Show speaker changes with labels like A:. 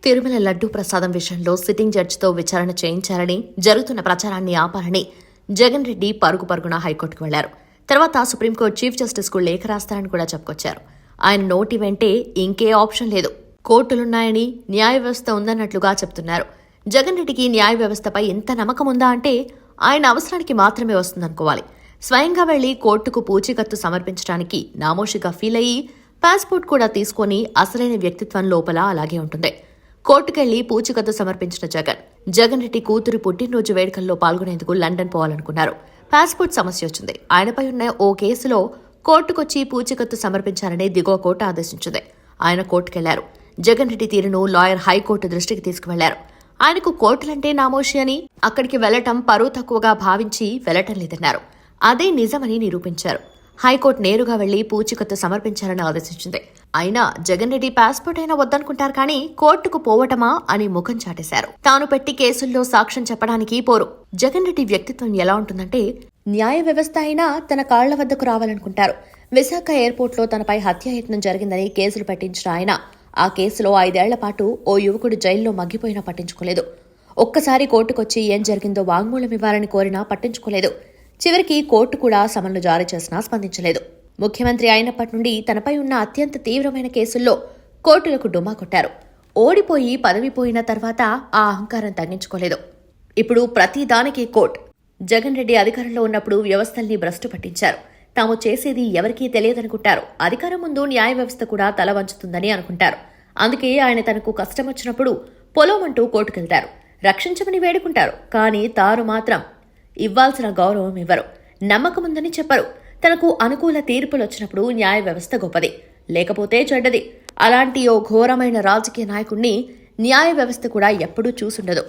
A: తిరుమల లడ్డూ ప్రసాదం విషయంలో సిట్టింగ్ జడ్జితో విచారణ చేయించాలని, జరుగుతున్న ప్రచారాన్ని ఆపాలని జగన్ రెడ్డి పరుగున హైకోర్టుకు వెళ్లారు. తర్వాత సుప్రీంకోర్టు చీఫ్ జస్టిస్ కు లేఖ రాస్తారని కూడా చెప్పుకొచ్చారు. ఆయన నోటి వెంటే ఇంకే ఆప్షన్ లేదు, కోర్టులున్నాయని, న్యాయ వ్యవస్థ ఉందన్నట్లుగా చెప్తున్నారు. జగన్ రెడ్డికి న్యాయ వ్యవస్థపై ఎంత నమ్మకం ఉందా అంటే ఆయన అవసరానికి మాత్రమే వస్తుందనుకోవాలి. స్వయంగా వెళ్లి కోర్టుకు పూచీకత్తు సమర్పించడానికి నామోషిగా ఫీల్ అయ్యి పాస్పోర్ట్ కూడా తీసుకుని అసలైన వ్యక్తిత్వం లోపల అలాగే ఉంటుంది. కోర్టుకెళ్లి పూచీకత్తు సమర్పించిన జగన్ రెడ్డి కూతురు పుట్టినరోజు వేడుకల్లో పాల్గొనేందుకు లండన్ పోవాలనుకున్నారు. పాస్పోర్ట్ సమస్య వచ్చింది. ఆయనపై ఉన్న ఓ కేసులో కోర్టుకొచ్చి పూచీకత్తు సమర్పించాలని దిగువ కోర్టు ఆదేశించింది. ఆయన కోర్టుకెళ్లారు. జగన్ రెడ్డి తీరును లాయర్ హైకోర్టు దృష్టికి తీసుకువెళ్లారు. ఆయనకు కోర్టులంటే నామోషి అని, అక్కడికి వెళ్లటం పరువు తక్కువగా భావించి వెళ్లటం లేదన్నారు. అదే నిజమని నిరూపించారు. హైకోర్టు నేరుగా వెళ్లి పూచీకత్తు సమర్పించాలని ఆదేశించింది. అయినా జగన్ రెడ్డి పాస్పోర్ట్ అయినా వద్దనుకుంటారు కానీ కోర్టుకు పోవటమా అని ముఖం చాటేశారు. తాను పెట్టి కేసుల్లో సాక్ష్యం చెప్పడానికి పోరు. జగన్ రెడ్డి వ్యక్తిత్వం ఎలా ఉంటుందంటే, న్యాయ వ్యవస్థ అయినా తన కాళ్ల వద్దకు రావాలనుకుంటారు. విశాఖ ఎయిర్పోర్ట్లో తనపై హత్యాయత్నం జరిగిందని కేసులు పెట్టించిన ఆయన ఆ కేసులో 5 ఏళ్ల పాటు ఓ యువకుడు జైల్లో మగ్గిపోయినా పట్టించుకోలేదు. ఒక్కసారి కోర్టుకొచ్చి ఏం జరిగిందో వాంగ్మూలం ఇవ్వాలని కోరినా పట్టించుకోలేదు. చివరికి కోర్టు కూడా సమన్లు జారీ చేసినా స్పందించలేదు. ముఖ్యమంత్రి అయినప్పటి నుండి తనపై ఉన్న అత్యంత తీవ్రమైన కేసుల్లో కోర్టులకు డుమ్మా కొట్టారు. ఓడిపోయి పదవి పోయిన తర్వాత ఆ అహంకారం తగ్గించుకోలేదు. ఇప్పుడు ప్రతి దానికి కోర్టు. జగన్ రెడ్డి అధికారంలో ఉన్నప్పుడు వ్యవస్థల్ని భ్రష్టు పట్టించారు. తాము చేసేది ఎవరికీ తెలియదనుకుంటారు. అధికారం ముందు న్యాయ వ్యవస్థ కూడా తల వంచుతుందని అనుకుంటారు. అందుకే ఆయన తనకు కష్టం వచ్చినప్పుడు పొలమంటూ కోర్టుకెళ్తారు. రక్షించమని వేడుకుంటారు. కానీ తాను మాత్రం ఇవ్వాల్సిన గౌరవం ఇవ్వరు. నమ్మకముందని చెప్పరు. తనకు అనుకూల తీర్పులు వచ్చినప్పుడు న్యాయ వ్యవస్థ గొప్పది, లేకపోతే చెడ్డది. అలాంటి ఓ ఘోరమైన రాజకీయ నాయకుణ్ణి న్యాయ వ్యవస్థ కూడా ఎప్పుడూ చూసుండదు.